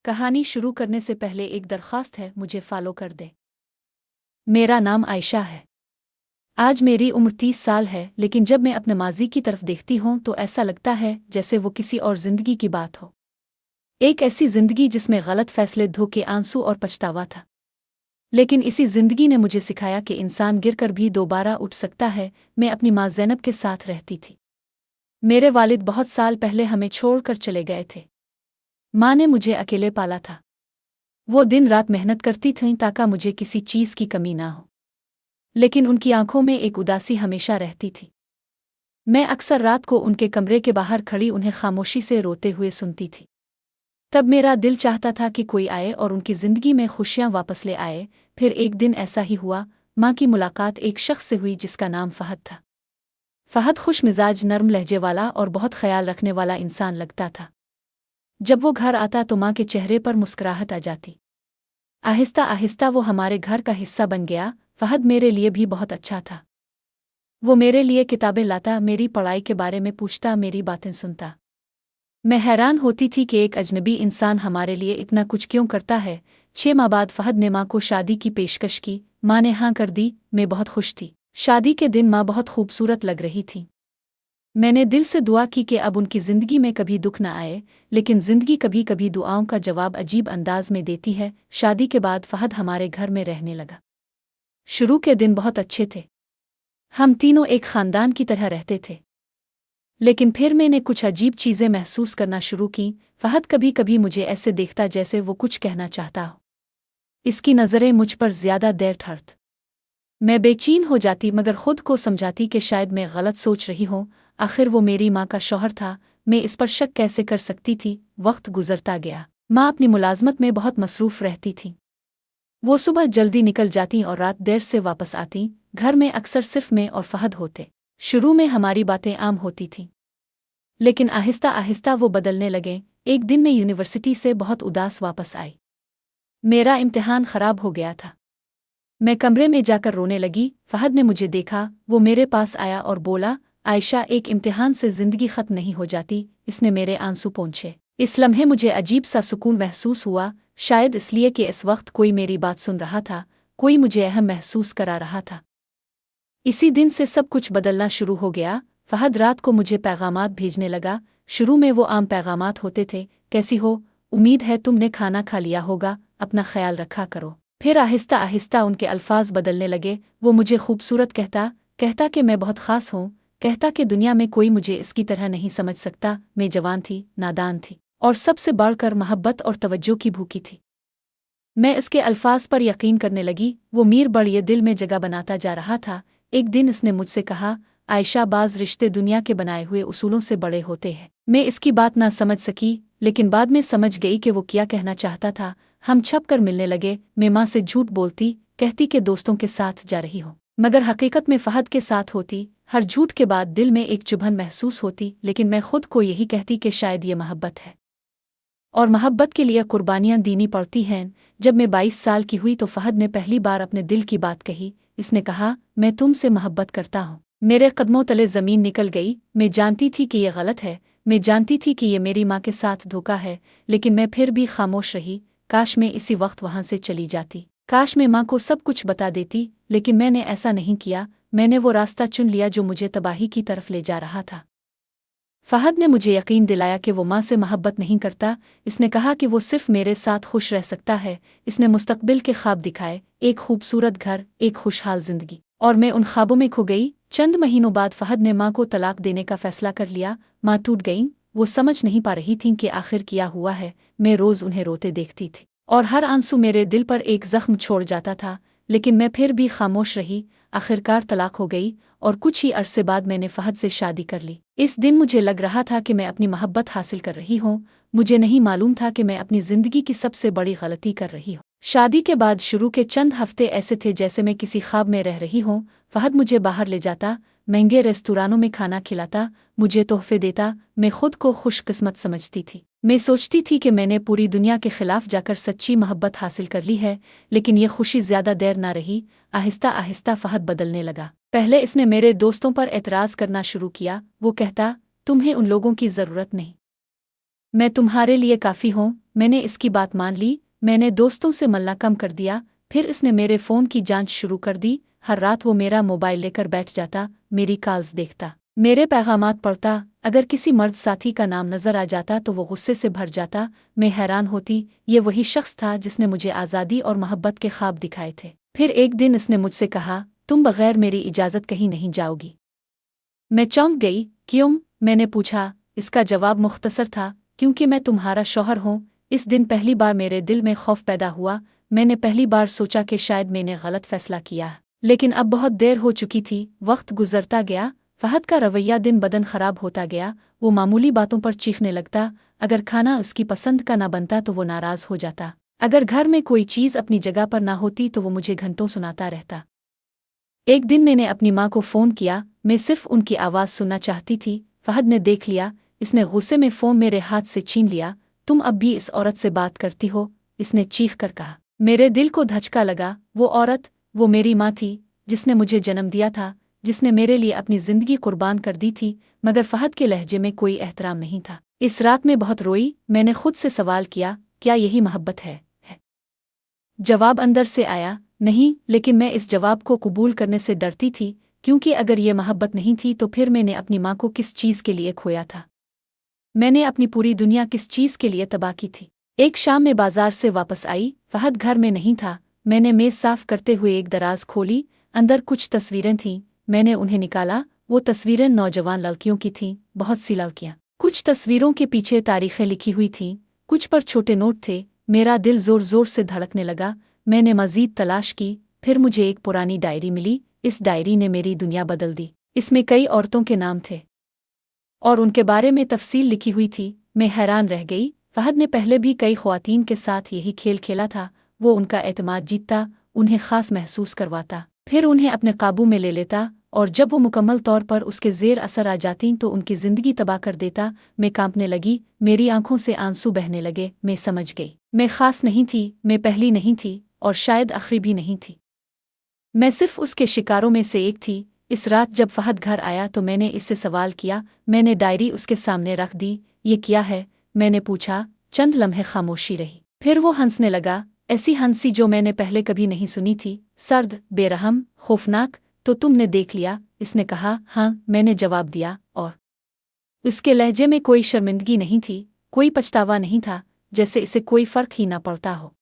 کہانی شروع کرنے سے پہلے ایک درخواست ہے، مجھے فالو کر دے۔ میرا نام عائشہ ہے۔ آج میری عمر 30 سال ہے، لیکن جب میں اپنے ماضی کی طرف دیکھتی ہوں تو ایسا لگتا ہے جیسے وہ کسی اور زندگی کی بات ہو۔ ایک ایسی زندگی جس میں غلط فیصلے، دھوکے، آنسو اور پچھتاوا تھا۔ لیکن اسی زندگی نے مجھے سکھایا کہ انسان گر کر بھی دوبارہ اٹھ سکتا ہے۔ میں اپنی ماں زینب کے ساتھ رہتی تھی۔ میرے والد بہت سال پہلے ہمیں چھوڑ کر چلے گئے تھے۔ ماں نے مجھے اکیلے پالا تھا۔ وہ دن رات محنت کرتی تھیں تاکہ مجھے کسی چیز کی کمی نہ ہو، لیکن ان کی آنکھوں میں ایک اداسی ہمیشہ رہتی تھی۔ میں اکثر رات کو ان کے کمرے کے باہر کھڑی انہیں خاموشی سے روتے ہوئے سنتی تھی۔ تب میرا دل چاہتا تھا کہ کوئی آئے اور ان کی زندگی میں خوشیاں واپس لے آئے۔ پھر ایک دن ایسا ہی ہوا۔ ماں کی ملاقات ایک شخص سے ہوئی جس کا نام فہد تھا۔ فہد خوش مزاج، نرم لہجے والا اور بہت خیال رکھنے والا انسان لگتا تھا۔ جب وہ گھر آتا تو ماں کے چہرے پر مسکراہٹ آ جاتی۔ آہستہ آہستہ وہ ہمارے گھر کا حصہ بن گیا۔ فہد میرے لیے بھی بہت اچھا تھا۔ وہ میرے لیے کتابیں لاتا، میری پڑھائی کے بارے میں پوچھتا، میری باتیں سنتا۔ میں حیران ہوتی تھی کہ ایک اجنبی انسان ہمارے لیے اتنا کچھ کیوں کرتا ہے۔ 6 ماہ بعد فہد نے ماں کو شادی کی پیشکش کی۔ ماں نے ہاں کر دی۔ میں بہت خوش تھی۔ شادی کے دن ماں بہت خوبصورت لگ رہی تھی۔ میں نے دل سے دعا کی کہ اب ان کی زندگی میں کبھی دکھ نہ آئے، لیکن زندگی کبھی کبھی دعاؤں کا جواب عجیب انداز میں دیتی ہے۔ شادی کے بعد فہد ہمارے گھر میں رہنے لگا۔ شروع کے دن بہت اچھے تھے۔ ہم تینوں ایک خاندان کی طرح رہتے تھے، لیکن پھر میں نے کچھ عجیب چیزیں محسوس کرنا شروع کی۔ فہد کبھی کبھی مجھے ایسے دیکھتا جیسے وہ کچھ کہنا چاہتا ہو۔ اس کی نظریں مجھ پر زیادہ دیر ٹھہرت۔ میں بے چین ہو جاتی، مگر خود کو سمجھاتی کہ شاید میں غلط سوچ رہی ہوں۔ آخر وہ میری ماں کا شوہر تھا، میں اس پر شک کیسے کر سکتی تھی؟ وقت گزرتا گیا۔ ماں اپنی ملازمت میں بہت مصروف رہتی تھی۔ وہ صبح جلدی نکل جاتی اور رات دیر سے واپس آتی۔ گھر میں اکثر صرف میں اور فہد ہوتے۔ شروع میں ہماری باتیں عام ہوتی تھیں، لیکن آہستہ آہستہ وہ بدلنے لگے۔ ایک دن میں یونیورسٹی سے بہت اداس واپس آئی۔ میرا امتحان خراب ہو گیا تھا۔ میں کمرے میں جا کر رونے لگی۔ فہد نے مجھے دیکھا، وہ میرے پاس آیا اور بولا، عائشہ، ایک امتحان سے زندگی ختم نہیں ہو جاتی۔ اس نے میرے آنسو پونچھے۔ اس لمحے مجھے عجیب سا سکون محسوس ہوا، شاید اس لیے کہ اس وقت کوئی میری بات سن رہا تھا، کوئی مجھے اہم محسوس کرا رہا تھا۔ اسی دن سے سب کچھ بدلنا شروع ہو گیا۔ فہد رات کو مجھے پیغامات بھیجنے لگا۔ شروع میں وہ عام پیغامات ہوتے تھے، کیسی ہو، امید ہے تم نے کھانا کھا لیا ہوگا، اپنا خیال رکھا کرو۔ پھر آہستہ آہستہ ان کے الفاظ بدلنے لگے۔ وہ مجھے خوبصورت کہتا کہ میں بہت خاص ہوں، کہتا کہ دنیا میں کوئی مجھے اس کی طرح نہیں سمجھ سکتا۔ میں جوان تھی، نادان تھی، اور سب سے بڑھ کر محبت اور توجہ کی بھوکی تھی۔ میں اس کے الفاظ پر یقین کرنے لگی۔ وہ میر بڑھ دل میں جگہ بناتا جا رہا تھا۔ ایک دن اس نے مجھ سے کہا، عائشہ، بعض رشتے دنیا کے بنائے ہوئے اصولوں سے بڑے ہوتے ہیں۔ میں اس کی بات نہ سمجھ سکی، لیکن بعد میں سمجھ گئی کہ وہ کیا کہنا چاہتا تھا۔ ہم چھپ کر ملنے لگے۔ میں ماں سے جھوٹ بولتی، کہتی کہ دوستوں کے ساتھ جا رہی ہوں، مگر حقیقت میں فہد کے ساتھ ہوتی۔ ہر جھوٹ کے بعد دل میں ایک چبھن محسوس ہوتی، لیکن میں خود کو یہی کہتی کہ شاید یہ محبت ہے، اور محبت کے لیے قربانیاں دینی پڑتی ہیں۔ جب میں 22 سال کی ہوئی تو فہد نے پہلی بار اپنے دل کی بات کہی۔ اس نے کہا، میں تم سے محبت کرتا ہوں۔ میرے قدموں تلے زمین نکل گئی۔ میں جانتی تھی کہ یہ غلط ہے، میں جانتی تھی کہ یہ میری ماں کے ساتھ دھوکا ہے، لیکن میں پھر بھی خاموش رہی۔ کاش میں اسی وقت وہاں سے چلی جاتی، کاش میں ماں کو سب کچھ بتا دیتی، لیکن میں نے ایسا نہیں کیا۔ میں نے وہ راستہ چن لیا جو مجھے تباہی کی طرف لے جا رہا تھا۔ فہد نے مجھے یقین دلایا کہ وہ ماں سے محبت نہیں کرتا۔ اس نے کہا کہ وہ صرف میرے ساتھ خوش رہ سکتا ہے۔ اس نے مستقبل کے خواب دکھائے، ایک خوبصورت گھر، ایک خوشحال زندگی، اور میں ان خوابوں میں کھو گئی۔ چند مہینوں بعد فہد نے ماں کو طلاق دینے کا فیصلہ کر لیا۔ ماں ٹوٹ گئیں۔ وہ سمجھ نہیں پا رہی تھیں کہ آخر کیا ہوا ہے۔ میں روز انہیں روتے دیکھتی تھی، اور ہر آنسو میرے دل پر ایک زخم چھوڑ جاتا تھا، لیکن میں پھر بھی خاموش رہی۔ آخرکار طلاق ہو گئی، اور کچھ ہی عرصے بعد میں نے فہد سے شادی کر لی۔ اس دن مجھے لگ رہا تھا کہ میں اپنی محبت حاصل کر رہی ہوں۔ مجھے نہیں معلوم تھا کہ میں اپنی زندگی کی سب سے بڑی غلطی کر رہی ہوں۔ شادی کے بعد شروع کے چند ہفتے ایسے تھے جیسے میں کسی خواب میں رہ رہی ہوں۔ فہد مجھے باہر لے جاتا، مہنگے ریستورانوں میں کھانا کھلاتا، مجھے تحفے دیتا۔ میں خود کو خوش قسمت سمجھتی تھی۔ میں سوچتی تھی کہ میں نے پوری دنیا کے خلاف جا کر سچی محبت حاصل کر لی ہے، لیکن یہ خوشی زیادہ دیر نہ رہی۔ آہستہ آہستہ فہد بدلنے لگا۔ پہلے اس نے میرے دوستوں پر اعتراض کرنا شروع کیا۔ وہ کہتا، تمہیں ان لوگوں کی ضرورت نہیں، میں تمہارے لیے کافی ہوں۔ मैंने इसकी बात मान ली। मैंने दोस्तों से मिलना कम कर दिया। फिर इसने मेरे फ़ोन की जांच शुरू कर दी। हर रात वो मेरा मोबाइल लेकर बैठ जाता, मेरी कॉल्स देखता, मेरे पैगामात पढ़ता। अगर किसी मर्द साथी का नाम नजर आ जाता तो वो गुस्से से भर जाता। मैं हैरान होती, ये वही शख्स था जिसने मुझे आज़ादी और मोहब्बत के ख्वाब दिखाए थे। फिर एक दिन इसने मुझसे कहा, तुम बगैर मेरी इजाज़त कहीं नहीं जाओगी। मैं चौंक गई। क्यों? मैंने पूछा। इसका जवाब मुख्तसर था, क्योंकि मैं तुम्हारा शौहर हूँ। इस दिन पहली बार मेरे दिल में खौफ पैदा हुआ। मैंने पहली बार सोचा कि शायद मैंने गलत फैसला किया, लेकिन अब बहुत देर हो चुकी थी। वक्त गुजरता गया। फहद का रवैया दिन बदन खराब होता गया। वो मामूली बातों पर चीखने लगता। अगर खाना उसकी पसंद का ना बनता तो वो नाराज हो जाता। अगर घर में कोई चीज़ अपनी जगह पर ना होती तो वो मुझे घंटों सुनाता रहता। एक दिन मैंने अपनी माँ को फ़ोन किया। मैं सिर्फ उनकी आवाज़ सुनना चाहती थी। फहद ने देख लिया। इसने गुस्से में फ़ोन मेरे हाथ से छीन लिया। तुम अब भी इस औरत से बात करती हो? इसने चीख कर कहा। मेरे दिल को धचका लगा। वो औरत, वो मेरी माँ थी, जिसने मुझे जन्म दिया था, जिसने मेरे लिए अपनी ज़िंदगी कुर्बान कर दी थी। मगर फहद के लहजे में कोई एहतराम नहीं था। इस रात में बहुत रोई। मैंने खुद से सवाल किया, क्या यही मोहब्बत है? जवाब अंदर से आया, नहीं। लेकिन मैं इस जवाब को कबूल करने से डरती थी, क्योंकि अगर ये मोहब्बत नहीं थी तो फिर मैंने अपनी माँ को किस चीज़ के लिए खोया था? मैंने अपनी पूरी दुनिया किस चीज़ के लिए तबाह की थी? एक शाम में बाजार से वापस आई। फहद घर में नहीं था। मैंने मेज़ साफ करते हुए एक दराज खोली। अंदर कुछ तस्वीरें थीं। मैंने उन्हें निकाला। वो तस्वीरें नौजवान लड़कियों की थीं, बहुत सी लड़कियाँ। कुछ तस्वीरों के पीछे तारीखें लिखी हुई थीं, कुछ पर छोटे नोट थे। मेरा दिल ज़ोर ज़ोर से धड़कने लगा। मैंने मज़ीद तलाश की। फिर मुझे एक पुरानी डायरी मिली। इस डायरी ने मेरी दुनिया बदल दी। इसमें कई औरतों के नाम थे और उनके बारे में तफसील लिखी हुई थी। मैं हैरान रह गई। फहद ने पहले भी कई ख्वातीन के साथ यही खेल खेला था। वो उनका एतमाद जीतता, उन्हें ख़ास महसूस करवाता, फिर उन्हें अपने काबू में ले लेता, और जब वो मुकम्मल तौर पर उसके ज़ेर असर आ जाती तो उनकी ज़िंदगी तबाह कर देता। मैं कांपने लगी। मेरी आंखों से आंसू बहने लगे। मैं समझ गई, मैं ख़ास नहीं थी, मैं पहली नहीं थी, और शायद आखिरी भी नहीं थी। मैं सिर्फ उसके शिकारों में से एक थी। इस रात जब फहद घर आया तो मैंने इससे सवाल किया। मैंने डायरी उसके सामने रख दी। ये क्या है? मैंने पूछा। चंद लम्हे खामोशी रही। फिर वो हंसने लगा, ऐसी हंसी जो मैंने पहले कभी नहीं सुनी थी, सर्द, बेरहम, खौफनाक। तो तुमने देख लिया? इसने कहा। हाँ, मैंने जवाब दिया, और उसके लहजे में कोई शर्मिंदगी नहीं थी, कोई पछतावा नहीं था, जैसे इसे कोई फ़र्क ही ना पड़ता हो।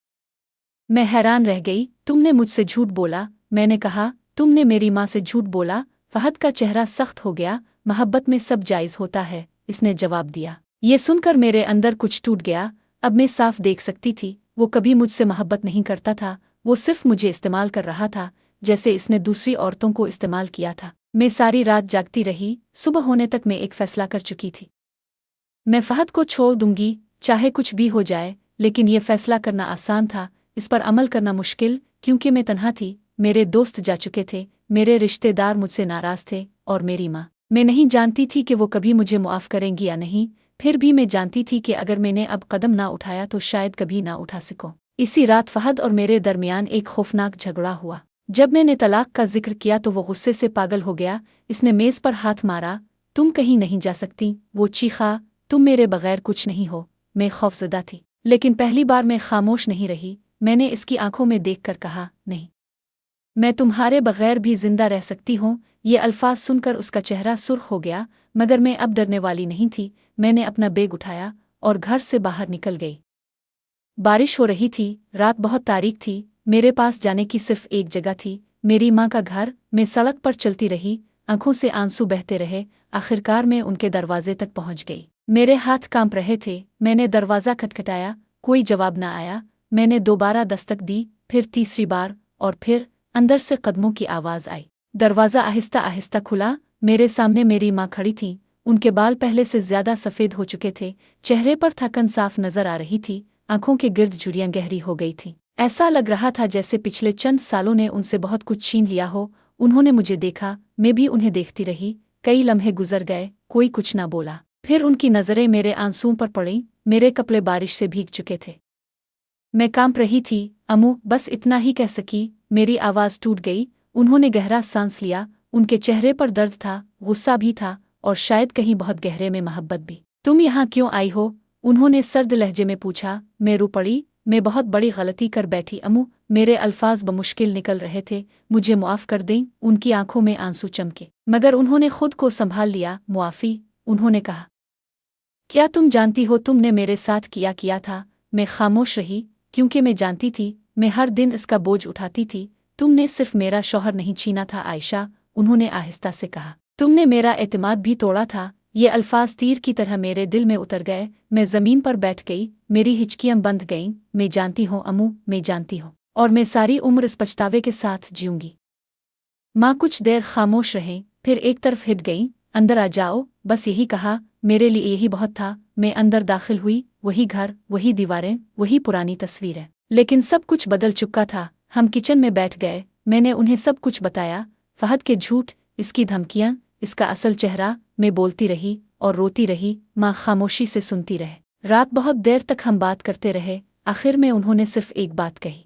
मैं हैरान रह गई। तुमने मुझसे झूठ बोला? मैंने कहा। तुमने मेरी माँ से झूठ बोला? फहद का चेहरा सख्त हो गया। मोहब्बत में सब जायज़ होता है, इसने जवाब दिया। ये सुनकर मेरे अंदर कुछ टूट गया। अब मैं साफ देख सकती थी, वो कभी मुझसे मोहब्बत नहीं करता था। वो सिर्फ मुझे इस्तेमाल कर रहा था, जैसे इसने दूसरी औरतों को इस्तेमाल किया था। मैं सारी रात जागती रही। सुबह होने तक मैं एक फ़ैसला कर चुकी थी। मैं फहद को छोड़ दूंगी, चाहे कुछ भी हो जाए। लेकिन यह फ़ैसला करना आसान था, इस पर अमल करना मुश्किल, क्योंकि मैं तन्हा थी। मेरे दोस्त जा चुके थे, मेरे रिश्तेदार मुझसे नाराज़ थे, और मेरी माँ। मैं नहीं जानती थी कि वो कभी मुझे मुआफ़ करेंगी या नहीं। फिर भी मैं जानती थी कि अगर मैंने अब कदम ना उठाया तो शायद कभी ना उठा सकूं। इसी रात फहद और मेरे दरमियान एक खौफनाक झगड़ा हुआ। जब मैंने तलाक का जिक्र किया तो वो गुस्से से पागल हो गया। इसने मेज़ पर हाथ मारा। तुम कहीं नहीं जा सकती, वो चीखा। तुम मेरे बगैर कुछ नहीं हो। मैं खौफजदा थी, लेकिन पहली बार मैं खामोश नहीं रही। मैंने इसकी आंखों में देखकर कहा, नहीं, मैं तुम्हारे बगैर भी जिंदा रह सकती हूँ। ये अल्फाज सुनकर उसका चेहरा सुर्ख हो गया, मगर मैं अब डरने वाली नहीं थी। मैंने अपना बैग उठाया और घर से बाहर निकल गई। बारिश हो रही थी, रात बहुत तारीक थी। मेरे पास जाने की सिर्फ एक जगह थी, मेरी माँ का घर। मैं सड़क पर चलती रही, आंखों से आंसू बहते रहे। आखिरकार मैं उनके दरवाजे तक पहुँच गई। मेरे हाथ कांप रहे थे। मैंने दरवाज़ा खटखटाया, कोई जवाब न आया। मैंने दोबारा दस्तक दी, फिर तीसरी बार, और फिर अंदर से कदमों की आवाज़ आई। दरवाज़ा आहिस्ता आहिस्ता खुला। मेरे सामने मेरी माँ खड़ी थी। उनके बाल पहले से ज्यादा सफ़ेद हो चुके थे, चेहरे पर थकन साफ नजर आ रही थी, आंखों के गिर्द झुर्रियां गहरी हो गई थीं। ऐसा लग रहा था जैसे पिछले चंद सालों ने उनसे बहुत कुछ छीन लिया हो। उन्होंने मुझे देखा, मैं भी उन्हें देखती रही। कई लम्हे गुजर गए, कोई कुछ ना बोला। फिर उनकी नज़रें मेरे आंसुओं पर पड़ीं। मेरे कपड़े बारिश से भीग चुके थे। मैं कांप रही थी। अम्मू, बस इतना ही कह सकी। मेरी आवाज़ टूट गई। उन्होंने गहरा सांस लिया। उनके चेहरे पर दर्द था, गुस्सा भी था, और शायद कहीं बहुत गहरे में मोहब्बत भी। तुम यहाँ क्यों आई हो? उन्होंने सर्द लहजे में पूछा। मैं रो पड़ी। मैं बहुत बड़ी गलती कर बैठी अम्मू। मेरे अल्फाज बमुश्किल निकल रहे थे। मुझे मुआफ़ कर दें। उनकी आंखों में आंसू चमके, मगर उन्होंने खुद को संभाल लिया। मुआफ़ी, उन्होंने कहा। क्या तुम जानती हो तुमने मेरे साथ किया था? मैं खामोश रही, क्योंकि मैं जानती थी मैं हर दिन इसका बोझ उठाती थी। तुमने सिर्फ मेरा शौहर नहीं छीना था आयशा, उन्होंने आहिस्ता से कहा। तुमने मेरा एतमाद भी तोड़ा था। ये अल्फाज तीर की तरह मेरे दिल में उतर गए। मैं ज़मीन पर बैठ गई, मेरी हिचकियां बंध गईं। मैं जानती हूँ अम्मू, मैं जानती हूँ, और मैं सारी उम्र इस पछतावे के साथ जीऊंगी। माँ कुछ देर खामोश रहें, फिर एक तरफ हिट गईं। अंदर आ जाओ, बस यही कहा। मेरे लिए यही बहुत था। मैं अंदर दाखिल हुई। वही घर, वही दीवारें, वही पुरानी तस्वीरें, लेकिन सब कुछ बदल चुका था। हम किचन में बैठ गए। मैंने उन्हें सब कुछ बताया। फहद के झूठ, इसकी धमकियां, इसका असल चेहरा। मैं बोलती रही और रोती रही। माँ खामोशी से सुनती रहे। रात बहुत देर तक हम बात करते रहे। आखिर में उन्होंने सिर्फ एक बात कही।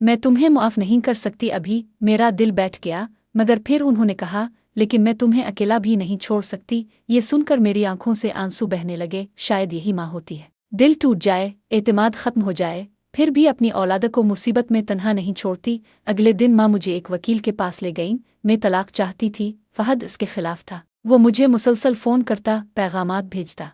मैं तुम्हें मुआफ़ नहीं कर सकती अभी। मेरा दिल बैठ गया, मगर फिर उन्होंने कहा, लेकिन मैं तुम्हें अकेला भी नहीं छोड़ सकती। ये सुनकर मेरी आंखों से आंसू बहने लगे। शायद यही माँ होती है। दिल टूट जाए, एतमाद खत्म हो जाए, फिर भी अपनी औलाद को मुसीबत में तन्हा नहीं छोड़ती। अगले दिन माँ मुझे एक वकील के पास ले गईं। मैं तलाक चाहती थी। फहद इसके खिलाफ था। वो मुझे मुसलसल फ़ोन करता, पैगामात भेजता।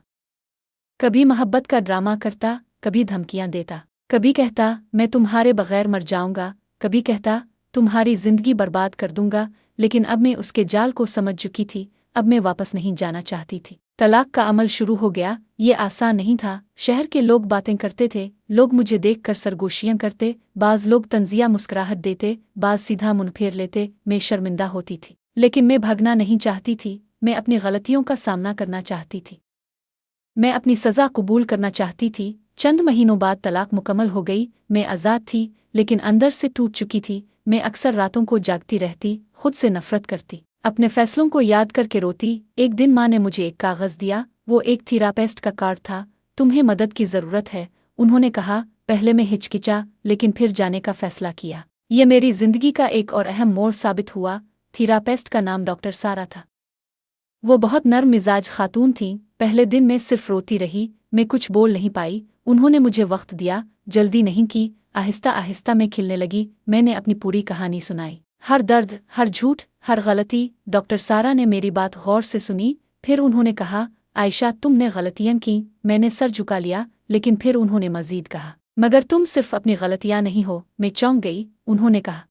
कभी मोहब्बत का ड्रामा करता, कभी धमकियां देता। कभी कहता मैं तुम्हारे बगैर मर जाऊंगा, कभी कहता तुम्हारी जिंदगी बर्बाद कर दूंगा। लेकिन अब मैं उसके जाल को समझ चुकी थी। अब मैं वापस नहीं जाना चाहती थी। तलाक का अमल शुरू हो गया। ये आसान नहीं था। शहर के लोग बातें करते थे। लोग मुझे देखकर सरगोशियां करते। बाज लोग तंजिया मुस्कुराहट देते, बाज सीधा मुंह फेर लेते। मैं शर्मिंदा होती थी, लेकिन मैं भागना नहीं चाहती थी। मैं अपनी गलतियों का सामना करना चाहती थी। मैं अपनी सज़ा कबूल करना चाहती थी। चंद महीनों बाद तलाक मुकम्मल हो गई। मैं आज़ाद थी, लेकिन अंदर से टूट चुकी थी। मैं अक्सर रातों को जागती रहती, खुद से नफरत करती, अपने फैसलों को याद करके रोती। एक दिन माँ ने मुझे एक कागज़ दिया। वो एक थेरापिस्ट का कार्ड था। तुम्हें मदद की ज़रूरत है, उन्होंने कहा। पहले मैं हिचकिचा, लेकिन फिर जाने का फैसला किया। ये मेरी ज़िंदगी का एक और अहम मोड़ साबित हुआ। थेरापिस्ट का नाम डॉक्टर सारा था। वो बहुत नर्म मिजाज खातून थीं। पहले दिन मैं सिर्फ रोती रही। मैं कुछ बोल नहीं पाई। उन्होंने मुझे वक्त दिया, जल्दी नहीं की। आहिस्ता आहिस्ता मैं खिलने लगी। मैंने अपनी पूरी कहानी सुनाई, हर दर्द, हर झूठ, हर गलती। डॉक्टर सारा ने मेरी बात गौर से सुनी। फिर उन्होंने कहा, आयशा तुमने गलतियां की। मैंने सर झुका लिया, लेकिन फिर उन्होंने मजीद कहा, मगर तुम सिर्फ अपनी गलतियां नहीं हो। मैं चौंक गई। उन्होंने कहा,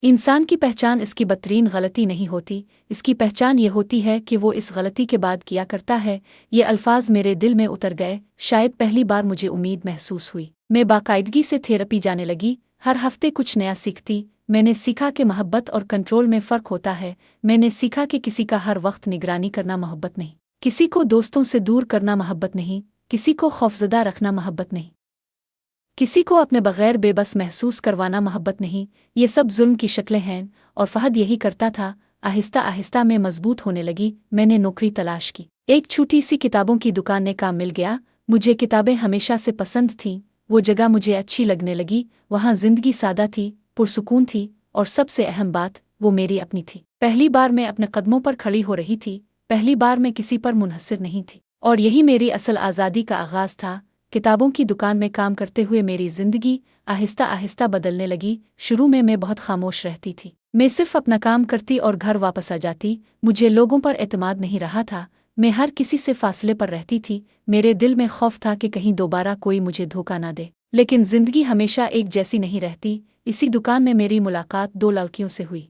इंसान की पहचान इसकी बदतरीन गलती नहीं होती, इसकी पहचान ये होती है कि वो इस गलती के बाद किया करता है। ये अल्फाज मेरे दिल में उतर गए। शायद पहली बार मुझे उम्मीद महसूस हुई। मैं बाकायदगी से थेरेपी जाने लगी। हर हफ्ते कुछ नया सीखती। मैंने सीखा कि मोहब्बत और कंट्रोल में फ़र्क होता है। मैंने सीखा कि किसी का हर वक्त निगरानी करना मोहब्बत नहीं, किसी को दोस्तों से दूर करना मोहब्बत नहीं, किसी को खौफजदा रखना मोहब्बत नहीं, किसी को अपने बगैर बेबस महसूस करवाना मोहब्बत नहीं। ये सब जुल्म की शक्लें हैं, और फहद यही करता था। आहिस्ता आहिस्ता मैं मजबूत होने लगी। मैंने नौकरी तलाश की। एक छोटी सी किताबों की दुकान ने काम मिल गया। मुझे किताबें हमेशा से पसंद थीं। वो जगह मुझे अच्छी लगने लगी। वहाँ जिंदगी सादा थी, पुरसुकून थी, और सबसे अहम बात, वो मेरी अपनी थी। पहली बार मैं अपने कदमों पर खड़ी हो रही थी। पहली बार मैं किसी पर मुनहसर नहीं थी। और यही मेरी असल आज़ादी का आगाज़ था। किताबों की दुकान में काम करते हुए मेरी जिंदगी आहिस्ता आहिस्ता बदलने लगी। शुरू में मैं बहुत खामोश रहती थी। मैं सिर्फ अपना काम करती और घर वापस आ जाती। मुझे लोगों पर एतमाद नहीं रहा था। मैं हर किसी से फासले पर रहती थी। मेरे दिल में खौफ था कि कहीं दोबारा कोई मुझे धोखा ना दे। लेकिन जिंदगी हमेशा एक जैसी नहीं रहती। इसी दुकान में मेरी मुलाकात दो लड़कियों से हुई।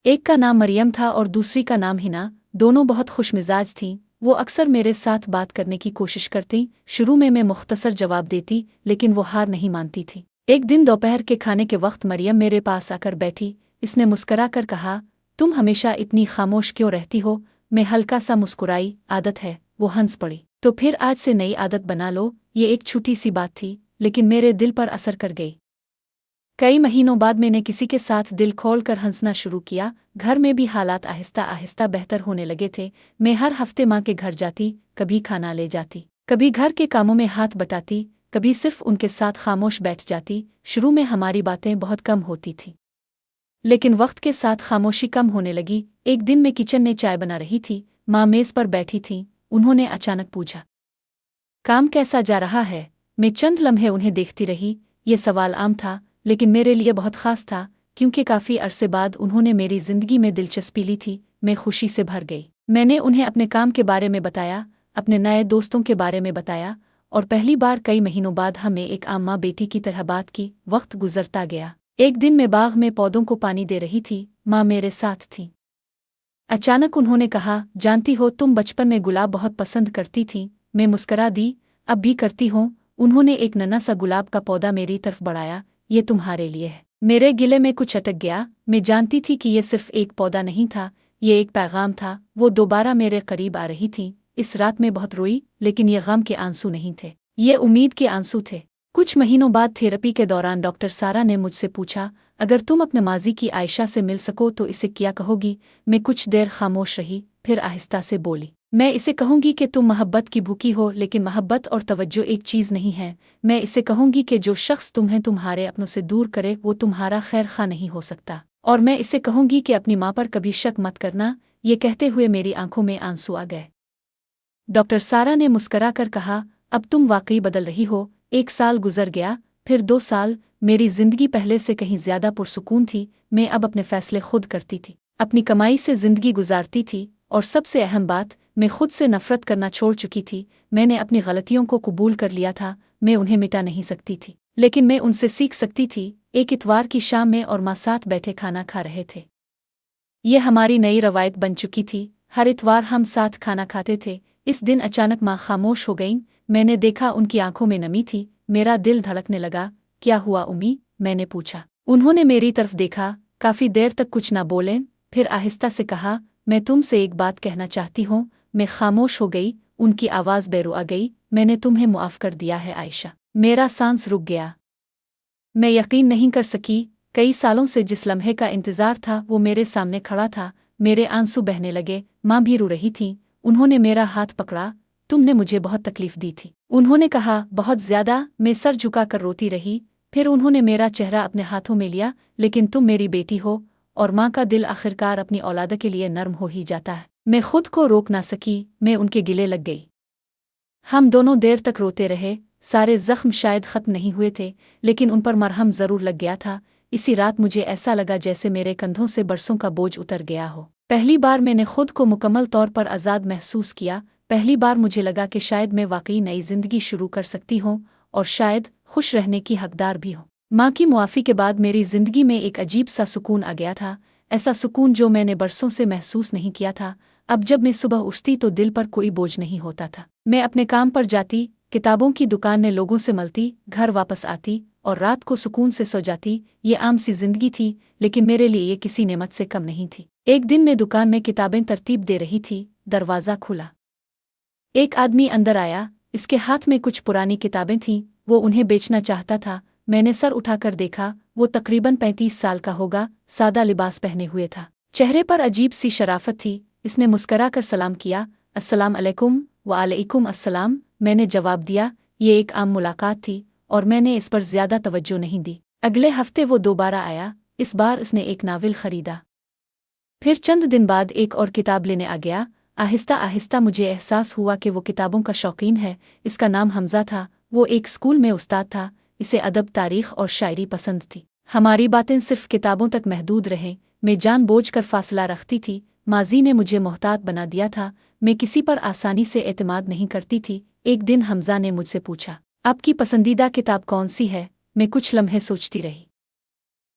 एक का नाम मरियम था और दूसरी का नाम हिना। दोनों बहुत खुशमिजाज थीं। वो अक्सर मेरे साथ बात करने की कोशिश करती। शुरू में मैं मुख्तसर जवाब देती, लेकिन वो हार नहीं मानती थी। एक दिन दोपहर के खाने के वक्त मरियम मेरे पास आकर बैठी। इसने मुस्करा कर कहा, तुम हमेशा इतनी खामोश क्यों रहती हो? मैं हल्का सा मुस्कुराई। आदत है, वो हंस पड़ी। तो फिर आज से नई आदत बना लो। ये एक छोटी सी बात थी, लेकिन मेरे दिल पर असर कर गई। कई महीनों बाद मैंने किसी के साथ दिल खोल कर हंसना शुरू किया। घर में भी हालात आहिस्ता आहिस्ता बेहतर होने लगे थे। मैं हर हफ्ते माँ के घर जाती, कभी खाना ले जाती, कभी घर के कामों में हाथ बटाती, कभी सिर्फ उनके साथ खामोश बैठ जाती। शुरू में हमारी बातें बहुत कम होती थीं, लेकिन वक्त के साथ खामोशी कम होने लगी। एक दिन मैं किचन में चाय बना रही थी। माँ मेज़ पर बैठी थीं। उन्होंने अचानक पूछा, काम कैसा जा रहा है? मैं चंद लम्हे उन्हें देखती रही। ये सवाल आम था, लेकिन मेरे लिए बहुत खास था, क्योंकि काफ़ी अरसे बाद उन्होंने मेरी जिंदगी में दिलचस्पी ली थी। मैं खुशी से भर गई। मैंने उन्हें अपने काम के बारे में बताया, अपने नए दोस्तों के बारे में बताया, और पहली बार कई महीनों बाद हमने एक आम माँ बेटी की तरह बात की। वक्त गुजरता गया। एक दिन मैं बाग में पौधों को पानी दे रही थी। माँ मेरे साथ थी। अचानक उन्होंने कहा, जानती हो, तुम बचपन में गुलाब बहुत पसंद करती थी। मैं मुस्करा दी। अब भी करती हूँ। उन्होंने एक नन्हा सा गुलाब का पौधा मेरी तरफ बढ़ाया। ये तुम्हारे लिए है। मेरे गिले में कुछ अटक गया। मैं जानती थी कि ये सिर्फ एक पौधा नहीं था, ये एक पैगाम था। वो दोबारा मेरे करीब आ रही थी। इस रात में बहुत रोई, लेकिन ये गम के आंसू नहीं थे, ये उम्मीद के आंसू थे। कुछ महीनों बाद थेरेपी के दौरान डॉक्टर सारा ने मुझसे पूछा, अगर तुम अपने माजी की आयशा से मिल सको तो इसे क्या कहोगी? मैं कुछ देर खामोश रही, फिर आहिस्ता से बोली, मैं इसे कहूंगी कि तुम मोहब्बत की भूखी हो, लेकिन मोहब्बत और तवज्जो एक चीज़ नहीं है। मैं इसे कहूंगी कि जो शख्स तुम्हें तुम्हारे अपनों से दूर करे वो तुम्हारा खैर खा नहीं हो सकता। और मैं इसे कहूंगी कि अपनी माँ पर कभी शक मत करना। ये कहते हुए मेरी आंखों में आंसू आ गए। डॉक्टर सारा ने मुस्करा कर कहा, अब तुम वाकई बदल रही हो। 1 साल गुजर गया, फिर 2 साल। मेरी जिंदगी पहले से कहीं ज्यादा पुरसुकून थी। मैं अब अपने फैसले खुद करती थी, अपनी कमाई से जिंदगी गुजारती थी, और सबसे अहम बात, मैं खुद से नफरत करना छोड़ चुकी थी। मैंने अपनी गलतियों को कबूल कर लिया था। मैं उन्हें मिटा नहीं सकती थी, लेकिन मैं उनसे सीख सकती थी। एक इतवार की शाम में और माँ साथ बैठे खाना खा रहे थे। ये हमारी नई रवायत बन चुकी थी। हर इतवार हम साथ खाना खाते थे। इस दिन अचानक माँ खामोश हो गईं। मैंने देखा उनकी आंखों में नमी थी। मेरा दिल धड़कने लगा। क्या हुआ उम्मी? मैंने पूछा। उन्होंने मेरी तरफ देखा, काफी देर तक कुछ ना बोले, फिर आहिस्ता से कहा, मैं तुमसे एक बात कहना चाहती हूँ। मैं खामोश हो गई। उनकी आवाज़ बेरुआ गई। मैंने तुम्हें मुआफ कर दिया है आयशा। मेरा सांस रुक गया। मैं यकीन नहीं कर सकी। कई सालों से जिस लम्हे का इंतजार था वो मेरे सामने खड़ा था। मेरे आंसू बहने लगे। माँ भी रो रही थी। उन्होंने मेरा हाथ पकड़ा। तुमने मुझे बहुत तकलीफ दी थी, उन्होंने कहा, बहुत ज्यादा। मैं सर झुकाकर रोती रही। फिर उन्होंने मेरा चेहरा अपने हाथों में लिया। लेकिन तुम मेरी बेटी हो, और माँ का दिल आखिरकार अपनी औलाद के लिए नर्म हो ही जाता है। मैं खुद को रोक ना सकी। मैं उनके गिले लग गई। हम दोनों देर तक रोते रहे। सारे जख्म शायद खत्म नहीं हुए थे, लेकिन उन पर मरहम जरूर लग गया था। इसी रात मुझे ऐसा लगा जैसे मेरे कंधों से बरसों का बोझ उतर गया हो। पहली बार मैंने खुद को मुकम्मल तौर पर आज़ाद महसूस किया। पहली बार मुझे लगा कि शायद मैं वाकई नई जिंदगी शुरू कर सकती हूँ, और शायद खुश रहने की हकदार भी हूँ। माँ की मुआफ़ी के बाद मेरी जिंदगी में एक अजीब सा सुकून आ गया था। ऐसा सुकून जो मैंने बरसों से महसूस नहीं किया था। अब जब मैं सुबह उठती तो दिल पर कोई बोझ नहीं होता था। मैं अपने काम पर जाती, किताबों की दुकान में लोगों से मिलती, घर वापस आती, और रात को सुकून से सो जाती। ये आम सी जिंदगी थी, लेकिन मेरे लिए ये किसी नेमत से कम नहीं थी। एक दिन मैं दुकान में किताबें तरतीब दे रही थी। दरवाज़ा खुला। एक आदमी अंदर आया। इसके हाथ में कुछ पुरानी किताबें थीं। वो उन्हें बेचना चाहता था। मैंने सर उठाकर देखा। वो तकरीबन 35 साल का होगा। सादा लिबास पहने हुए था। चेहरे पर अजीब सी शराफत थी। इसने मुस्करा कर सलाम किया, अस्सलाम अलैकुम। वालेकुम अस्सलाम, मैंने जवाब दिया। ये एक आम मुलाकात थी, और मैंने इस पर ज्यादा तवज्जो नहीं दी। अगले हफ्ते वो दोबारा आया। इस बार इसने एक नावल खरीदा। फिर चंद दिन बाद एक और किताब लेने आ गया। आहिस्ता आहिस्ता मुझे एहसास हुआ कि वो किताबों का शौकीन है। इसका नाम हमजा था। वो एक स्कूल में उस्ताद था। इसे अदब, तारीख और शायरी पसंद थी। हमारी बातें सिर्फ किताबों तक महदूद रहे। मैं जानबूझकर फासला रखती थी। माजी ने मुझे मोहतात बना दिया था। मैं किसी पर आसानी से एतमाद नहीं करती थी। एक दिन हमजा ने मुझसे पूछा, आपकी पसंदीदा किताब कौन सी है? मैं कुछ लम्हे सोचती रही।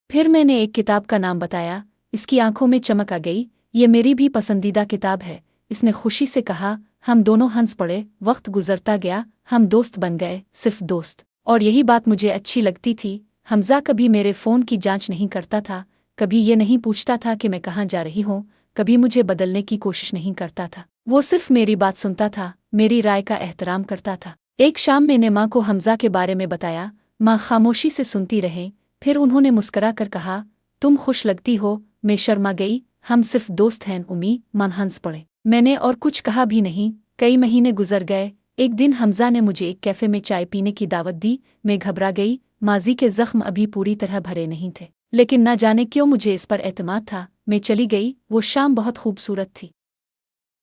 फिर मैंने एक किताब का नाम बताया। इसकी आंखों में चमक आ गई। ये मेरी भी पसंदीदा किताब है, इसने खुशी से कहा। हम दोनों हंस पड़े। वक्त गुजरता गया। हम दोस्त बन गए, सिर्फ दोस्त। और यही बात मुझे अच्छी लगती थी। हमजा कभी मेरे फ़ोन की जांच नहीं करता था। कभी ये नहीं पूछता था कि मैं कहाँ जा रही हूँ। कभी मुझे बदलने की कोशिश नहीं करता था। वो सिर्फ मेरी बात सुनता था, मेरी राय का एहतराम करता था। एक शाम मैंने माँ को हमजा के बारे में बताया। माँ खामोशी से सुनती रहे। फिर उन्होंने मुस्करा कर कहा, तुम खुश लगती हो। मैं शर्मा गई। हम सिर्फ दोस्त हैं उम्मी। मन हंस पड़े। मैंने और कुछ कहा भी नहीं। कई महीने गुजर गए। एक दिन हमजा ने मुझे एक कैफ़े में चाय पीने की दावत दी। मैं घबरा गई। माजी के जख्म अभी पूरी तरह भरे नहीं थे, लेकिन न जाने क्यों मुझे इस पर एतमाद था। मैं चली गई। वो शाम बहुत खूबसूरत थी।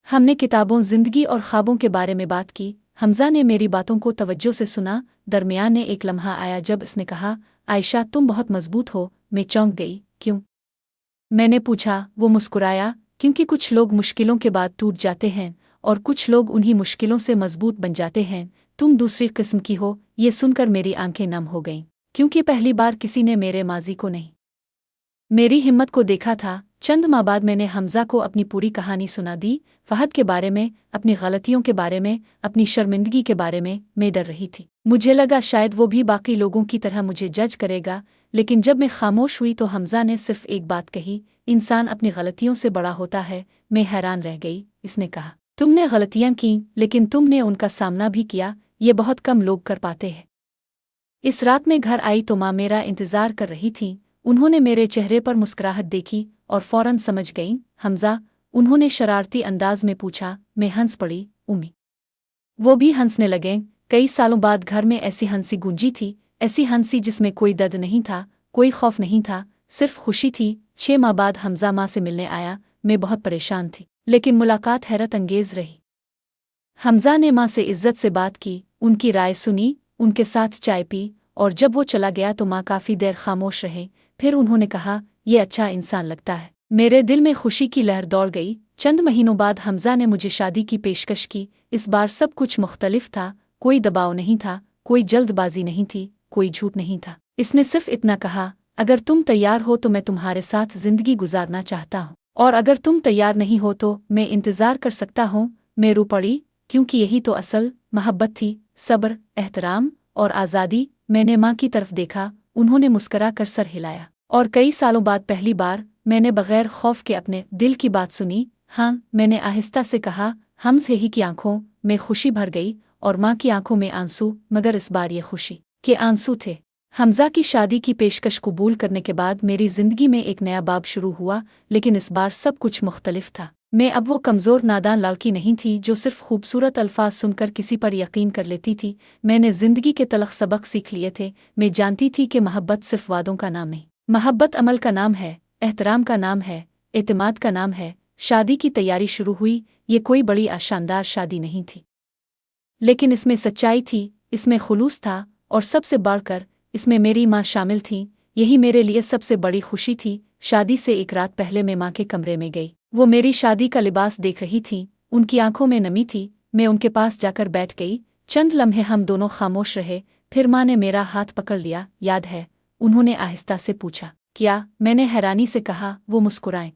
हमने किताबों, जिंदगी और ख्वाबों के बारे में बात की। हमजा ने मेरी बातों को तवज्जो से सुना। दरमियान में एक लम्हा आया जब इसने कहा, आयशा तुम बहुत मजबूत हो। मैं चौंक गई। क्यों? मैंने पूछा। वो मुस्कुराया, क्योंकि कुछ लोग मुश्किलों के बाद टूट जाते हैं और कुछ लोग उन्हीं मुश्किलों से मजबूत बन जाते हैं। तुम दूसरी किस्म की हो। ये सुनकर मेरी आंखें नम हो गईं, क्योंकि पहली बार किसी ने मेरे माजी को नहीं, मेरी हिम्मत को देखा था। चंद माह बाद मैंने हमजा को अपनी पूरी कहानी सुना दी। फहद के बारे में, अपनी गलतियों के बारे में, अपनी शर्मिंदगी के बारे में। मैं डर रही थी। मुझे लगा शायद वो भी बाकी लोगों की तरह मुझे जज करेगा, लेकिन जब मैं खामोश हुई तो हमजा ने सिर्फ एक बात कही, इंसान अपनी गलतियों से बड़ा होता है। मैं हैरान रह गई। इसने कहा, तुमने गलतियां की, लेकिन तुमने उनका सामना भी किया। ये बहुत कम लोग कर पाते हैं। इस रात में घर आई तो माँ मेरा इंतजार कर रही थी। उन्होंने मेरे चेहरे पर मुस्कुराहट देखी और फौरन समझ गईं, हमजा। उन्होंने शरारती अंदाज में पूछा। मैं हंस पड़ी। उम्मी वो भी हंसने लगे। कई सालों बाद घर में ऐसी हंसी गूंजी थी, ऐसी हंसी जिसमें कोई दर्द नहीं था, कोई खौफ नहीं था, सिर्फ खुशी थी। 6 माह बाद हमजा माँ से मिलने आया। मैं बहुत परेशान थी, लेकिन मुलाकात हैरत अंगेज रही। हमजा ने माँ से इज्जत से बात की, उनकी राय सुनी, उनके साथ चाय पी, और जब वो चला गया तो माँ काफ़ी देर खामोश रहे। फिर उन्होंने कहा, ये अच्छा इंसान लगता है। मेरे दिल में खुशी की लहर दौड़ गई। चंद महीनों बाद हमजा ने मुझे शादी की पेशकश की। इस बार सब कुछ मुख्तलिफ था। कोई दबाव नहीं था, कोई जल्दबाजी नहीं थी, कोई झूठ नहीं था। इसने सिर्फ इतना कहा, अगर तुम तैयार हो तो मैं तुम्हारे साथ जिंदगी गुजारना चाहता हूँ, और अगर तुम तैयार नहीं हो तो मैं इंतजार कर सकता हूँ। मैं रो पड़ी, क्योंकि यही तो असल मोहब्बत थी, सब्र, एहतराम और आज़ादी। मैंने माँ की तरफ देखा। उन्होंने मुस्करा कर सर हिलाया, और कई सालों बाद पहली बार मैंने बगैर खौफ के अपने दिल की बात सुनी। हाँ, मैंने आहिस्ता से कहा। हमसे ही की आंखों में खुशी भर गई और माँ की आंखों में आंसू, मगर इस बार ये खुशी के आंसू थे। हमजा की शादी की पेशकश कबूल करने के बाद मेरी जिंदगी में एक नया बाब शुरू हुआ, लेकिन इस बार सब कुछ मुख्तलिफ था। मैं अब वो कमज़ोर नादान लड़की नहीं थी जो सिर्फ खूबसूरत अल्फाज सुनकर किसी पर यकीन कर लेती थी। मैंने ज़िंदगी के तलख सबक सीख लिए थे। मैं जानती थी कि मोहब्बत सिर्फ वादों का नाम नहीं, मोहब्बत अमल का नाम है, एहतराम का नाम है, एतमाद का नाम है। शादी की तैयारी शुरू हुई। ये कोई बड़ी शानदार शादी नहीं थी, लेकिन इसमें सच्चाई थी, इसमें खुलूस था, और सबसे बढ़कर इसमें मेरी माँ शामिल थी। यही मेरे लिए सबसे बड़ी खुशी थी। शादी से एक रात पहले मैं माँ के कमरे में गई। वो मेरी शादी का लिबास देख रही थी। उनकी आंखों में नमी थी। मैं उनके पास जाकर बैठ गई। चंद लम्हे हम दोनों खामोश रहे। फिर माँ ने मेरा हाथ पकड़ लिया। याद है? उन्होंने आहिस्ता से पूछा। क्या? मैंने हैरानी से कहा। वो मुस्कुराए।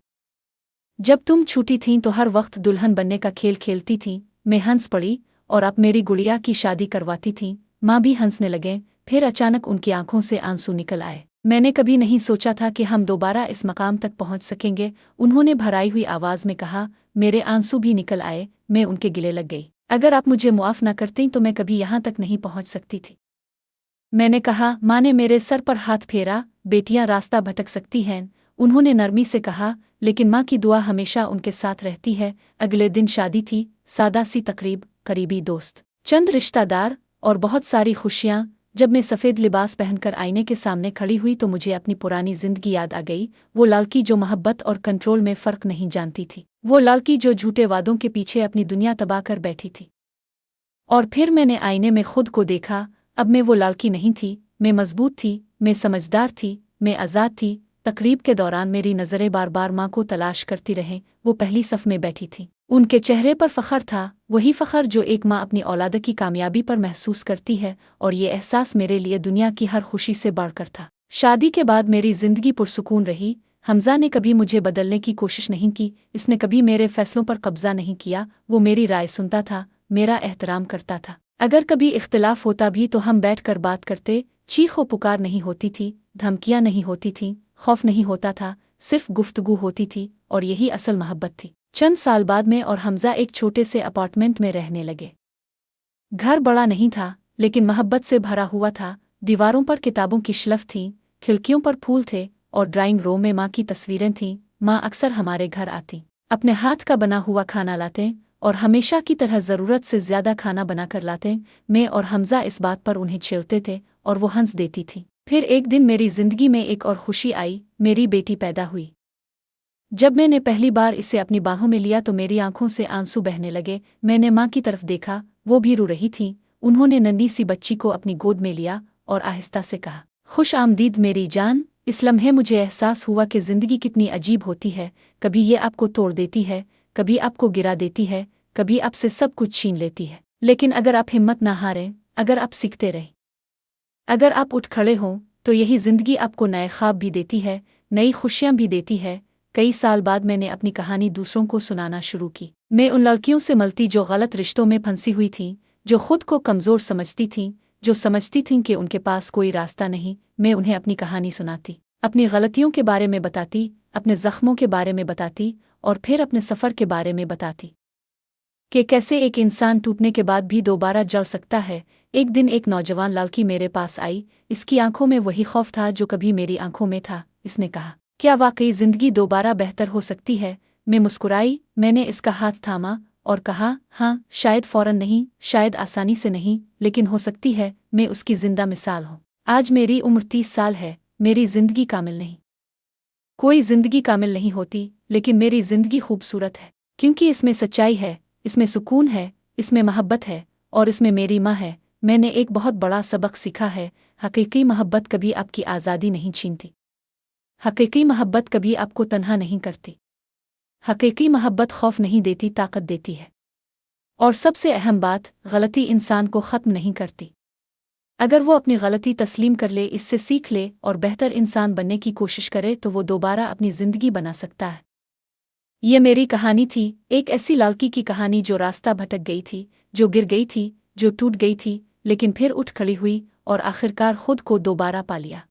जब तुम छूटी थीं तो हर वक्त दुल्हन बनने का खेल खेलती थीं। मैं हंस पड़ी। और अब मेरी गुड़िया की शादी करवाती थीं। माँ भी हंसने लगे। फिर अचानक उनकी आंखों से आंसू निकल आए। मैंने कभी नहीं सोचा था कि हम दोबारा इस मकाम तक पहुंच सकेंगे। उन्होंने भराई हुई आवाज में कहा। मेरे आंसू भी निकल आए। मैं उनके गिले लग गई। अगर आप मुझे मुआफ न करती तो मैं कभी यहाँ तक नहीं पहुँच सकती थी। मैंने कहा। माँ ने मेरे सर पर हाथ फेरा। बेटियां रास्ता भटक सकती हैं, उन्होंने नरमी से कहा, लेकिन माँ की दुआ हमेशा उनके साथ रहती है। अगले दिन शादी थी। सादा सी तकरीब, करीबी दोस्त, चंद रिश्तेदार और बहुत सारी खुशियाँ। जब मैं सफ़ेद लिबास पहनकर आईने के सामने खड़ी हुई तो मुझे अपनी पुरानी जिंदगी याद आ गई। वो लड़की जो मोहब्बत और कंट्रोल में फ़र्क नहीं जानती थी। वो लड़की जो झूठे वादों के पीछे अपनी दुनिया तबाह कर बैठी थी। और फिर मैंने आईने में खुद को देखा। अब मैं वो लड़की नहीं थी। मैं मजबूत थी, मैं समझदार थी, मैं आज़ाद थी। तकरीब के दौरान मेरी नज़रें बार बार माँ को तलाश करती रहें। वो पहली सफ़ में बैठी थी। उनके चेहरे पर फ़ख्र था, वही फ़ख्र जो एक माँ अपनी औलाद की कामयाबी पर महसूस करती है, और ये एहसास मेरे लिए दुनिया की हर खुशी से बढ़कर था। शादी के बाद मेरी ज़िंदगी पुरसुकून रही। हमजा ने कभी मुझे बदलने की कोशिश नहीं की। इसने कभी मेरे फैसलों पर कब्जा नहीं किया। वो मेरी राय सुनता था, मेरा एहतराम करता था। अगर कभी इख्तिलाफ होता भी तो हम बैठकर बात करते। चीखो पुकार नहीं होती थी, धमकियां नहीं होती थीं, खौफ नहीं होता था, सिर्फ गुफ्तगू होती थी, और यही असल मोहब्बत थी। चंद साल बाद में और हमजा एक छोटे से अपार्टमेंट में रहने लगे। घर बड़ा नहीं था, लेकिन मोहब्बत से भरा हुआ था। दीवारों पर किताबों की शेल्फ थीं, खिड़कियों पर फूल थे, और ड्राइंग रूम में माँ की तस्वीरें थीं। माँ अक्सर हमारे घर आती, अपने हाथ का बना हुआ खाना लाते, और हमेशा की तरह ज़रूरत से ज़्यादा खाना बनाकर लाते। मैं और हमजा इस बात पर उन्हें छेड़ते थे, और वो हंस देती थी। फिर एक दिन मेरी ज़िंदगी में एक और खुशी आई। मेरी बेटी पैदा हुई। जब मैंने पहली बार इसे अपनी बाहों में लिया तो मेरी आंखों से आंसू बहने लगे। मैंने माँ की तरफ देखा। वो भी रो रही थीं। उन्होंने नन्ही सी बच्ची को अपनी गोद में लिया और आहिस्ता से कहा, खुश आमदीद मेरी जान। इस लम्हे मुझे एहसास हुआ कि ज़िंदगी कितनी अजीब होती है। कभी ये आपको तोड़ देती है, कभी आपको गिरा देती है, कभी आपसे सब कुछ छीन लेती है। लेकिन अगर आप हिम्मत ना हारें, अगर आप सीखते रहें, अगर आप उठ खड़े हों, तो यही ज़िंदगी आपको नए ख्वाब भी देती है, नई खुशियाँ भी देती है। कई साल बाद मैंने अपनी कहानी दूसरों को सुनाना शुरू की। मैं उन लड़कियों से मिलती जो गलत रिश्तों में फंसी हुई थीं, जो खुद को कमज़ोर समझती थीं, जो समझती थीं कि उनके पास कोई रास्ता नहीं। मैं उन्हें अपनी कहानी सुनाती, अपनी गलतियों के बारे में बताती, अपने ज़ख्मों के बारे में बताती और फिर अपने सफ़र के बारे में बताती कि कैसे एक इंसान टूटने के बाद भी दोबारा जड़ सकता है। एक दिन एक नौजवान लड़की मेरे पास आई। इसकी आंखों में वही खौफ था जो कभी मेरी आंखों में था। इसने कहा, क्या वाकई ज़िंदगी दोबारा बेहतर हो सकती है? मैं मुस्कुराई। मैंने इसका हाथ थामा और कहा, हाँ, शायद फ़ौरन नहीं, शायद आसानी से नहीं, लेकिन हो सकती है। मैं उसकी जिंदा मिसाल हूँ। आज मेरी उम्र 30 साल है। मेरी ज़िंदगी कामिल नहीं, कोई ज़िंदगी कामिल नहीं होती, लेकिन मेरी ज़िंदगी खूबसूरत है, क्योंकि इसमें सच्चाई है, इसमें सुकून है, इसमें मोहब्बत है और इसमें मेरी माँ है। मैंने एक बहुत बड़ा सबक सीखा है। हकीकी मोहब्बत कभी आपकी आज़ादी नहीं छीनती। हकीकी मोहब्बत कभी आपको तन्हा नहीं करती। हकीकी मोहब्बत खौफ नहीं देती, ताकत देती है। और सबसे अहम बात, गलती इंसान को ख़त्म नहीं करती। अगर वो अपनी गलती तस्लीम कर ले, इससे सीख ले और बेहतर इंसान बनने की कोशिश करे, तो वो दोबारा अपनी ज़िंदगी बना सकता है। ये मेरी कहानी थी, एक ऐसी लड़की की कहानी जो रास्ता भटक गई थी, जो गिर गई थी, जो टूट गई थी, लेकिन फिर उठ खड़ी हुई और आखिरकार खुद को दोबारा पा लिया।